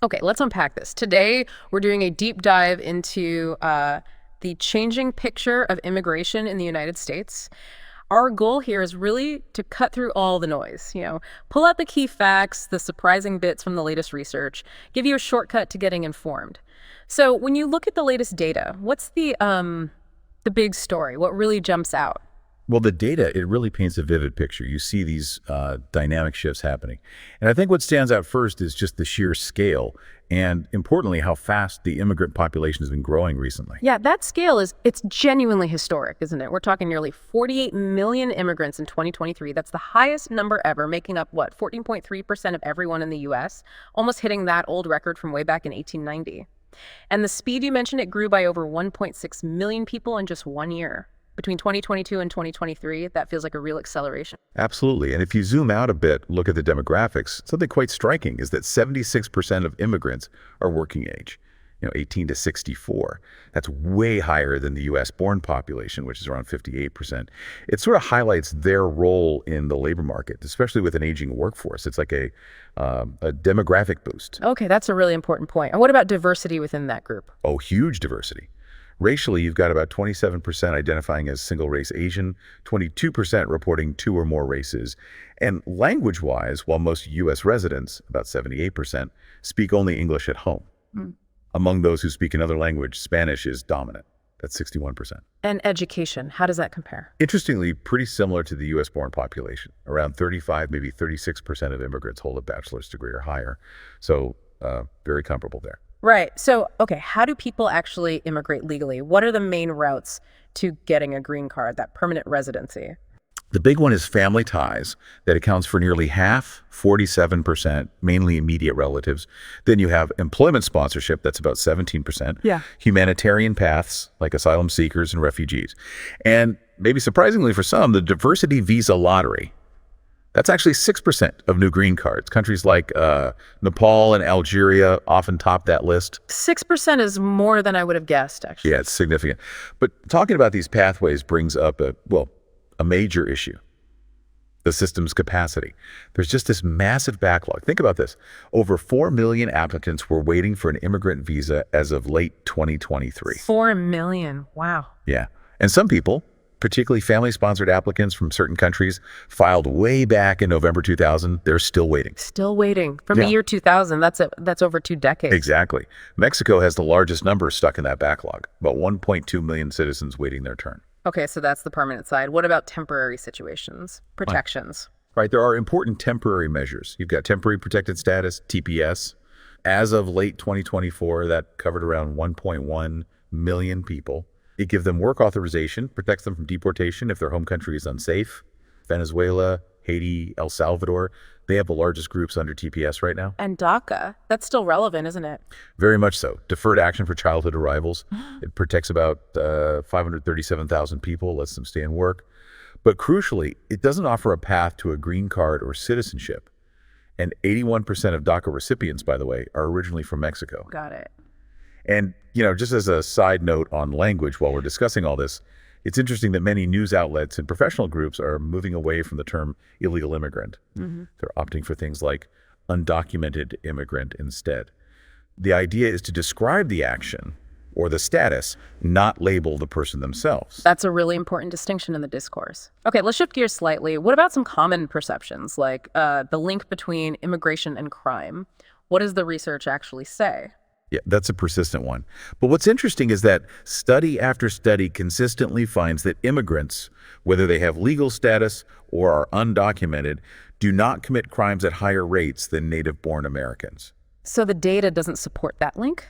Okay, let's unpack this. Today, we're doing a deep dive into the changing picture of immigration in the United States. Our goal here is really to cut through all the noise, pull out the key facts, the surprising bits from the latest research, give you a shortcut to getting informed. So when you look at the latest data, what's the big story? What really jumps out? Well, the data, it really paints a vivid picture. You see these dynamic shifts happening. And I think what stands out first is just the sheer scale and, importantly, how fast the immigrant population has been growing recently. Yeah, that scale it's genuinely historic, isn't it? We're talking nearly 48 million immigrants in 2023. That's the highest number ever, making up, 14.3% of everyone in the U.S., almost hitting that old record from way back in 1890. And the speed you mentioned, it grew by over 1.6 million people in just 1 year. Between 2022 and 2023, that feels like a real acceleration. Absolutely. And if you zoom out a bit, look at the demographics, something quite striking is that 76% of immigrants are working age, 18 to 64. That's way higher than the U.S. born population, which is around 58%. It sort of highlights their role in the labor market, especially with an aging workforce. It's like a demographic boost. Okay, that's a really important point. And what about diversity within that group? Oh, huge diversity. Racially, you've got about 27% identifying as single-race Asian, 22% reporting two or more races. And language-wise, while most U.S. residents, about 78%, speak only English at home. Among those who speak another language, Spanish is dominant. That's 61%. And education, how does that compare? Interestingly, pretty similar to the U.S.-born population. Around 35, maybe 36% of immigrants hold a bachelor's degree or higher. So very comparable there. Right. So, okay, how do people actually immigrate legally? What are the main routes to getting a green card, that permanent residency? The big one is family ties. That accounts for nearly half, 47%, mainly immediate relatives. Then you have employment sponsorship, that's about 17%. Yeah. Humanitarian paths, like asylum seekers and refugees. And maybe surprisingly for some, the diversity visa lottery. That's actually 6% of new green cards. Countries like Nepal and Algeria often top that list. 6% is more than I would have guessed, actually. Yeah, it's significant. But talking about these pathways brings up a major issue, the system's capacity. There's just this massive backlog. Think about this. Over 4 million applicants were waiting for an immigrant visa as of late 2023. 4 million. Wow. Yeah. And some people, particularly family-sponsored applicants from certain countries, filed way back in November 2000. They're still waiting. Still waiting. From the year 2000, that's over 2 decades. Exactly. Mexico has the largest number stuck in that backlog, about 1.2 million citizens waiting their turn. Okay, so that's the permanent side. What about temporary situations, protections? Right, there are important temporary measures. You've got temporary protected status, TPS. As of late 2024, that covered around 1.1 million people. It gives them work authorization, protects them from deportation if their home country is unsafe. Venezuela, Haiti, El Salvador, they have the largest groups under TPS right now. And DACA, that's still relevant, isn't it? Very much so. Deferred action for childhood arrivals. It protects about 537,000 people, lets them stay and work. But crucially, it doesn't offer a path to a green card or citizenship. And 81% of DACA recipients, by the way, are originally from Mexico. Got it. And, just as a side note on language while we're discussing all this, it's interesting that many news outlets and professional groups are moving away from the term illegal immigrant. They're opting for things like undocumented immigrant instead. The idea is to describe the action or the status, not label the person themselves. That's a really important distinction in the discourse. Okay, let's shift gears slightly. What about some common perceptions, like the link between immigration and crime? What does the research actually say? Yeah, that's a persistent one. But what's interesting is that study after study consistently finds that immigrants, whether they have legal status or are undocumented, do not commit crimes at higher rates than native-born Americans. So the data doesn't support that link?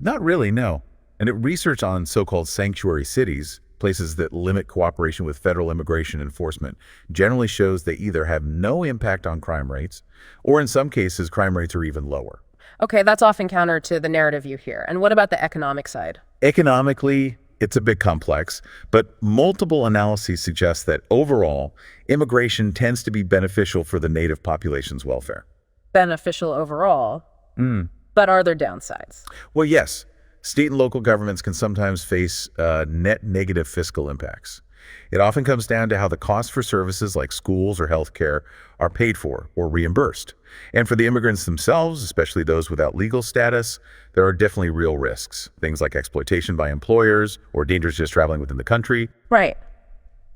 Not really, no. And research on so-called sanctuary cities, places that limit cooperation with federal immigration enforcement, generally shows they either have no impact on crime rates, or in some cases, crime rates are even lower. Okay, that's often counter to the narrative you hear. And what about the economic side? Economically, it's a bit complex, but multiple analyses suggest that overall, immigration tends to be beneficial for the native population's welfare. Beneficial overall, but are there downsides? Well, yes. State and local governments can sometimes face net negative fiscal impacts. It often comes down to how the costs for services like schools or healthcare are paid for or reimbursed. And for the immigrants themselves, especially those without legal status, there are definitely real risks. Things like exploitation by employers or dangers just traveling within the country. Right.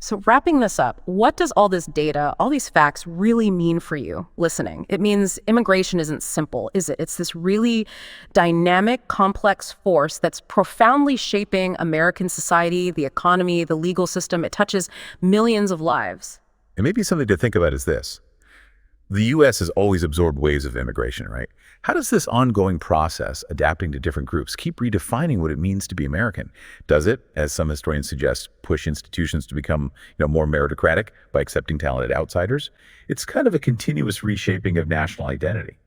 So wrapping this up, what does all this data, all these facts really mean for you listening? It means immigration isn't simple, is it? It's this really dynamic, complex force that's profoundly shaping American society, the economy, the legal system. It touches millions of lives. And maybe something to think about is this. The U.S. has always absorbed waves of immigration, right? How does this ongoing process, adapting to different groups, keep redefining what it means to be American? Does it, as some historians suggest, push institutions to become, more meritocratic by accepting talented outsiders? It's kind of a continuous reshaping of national identity.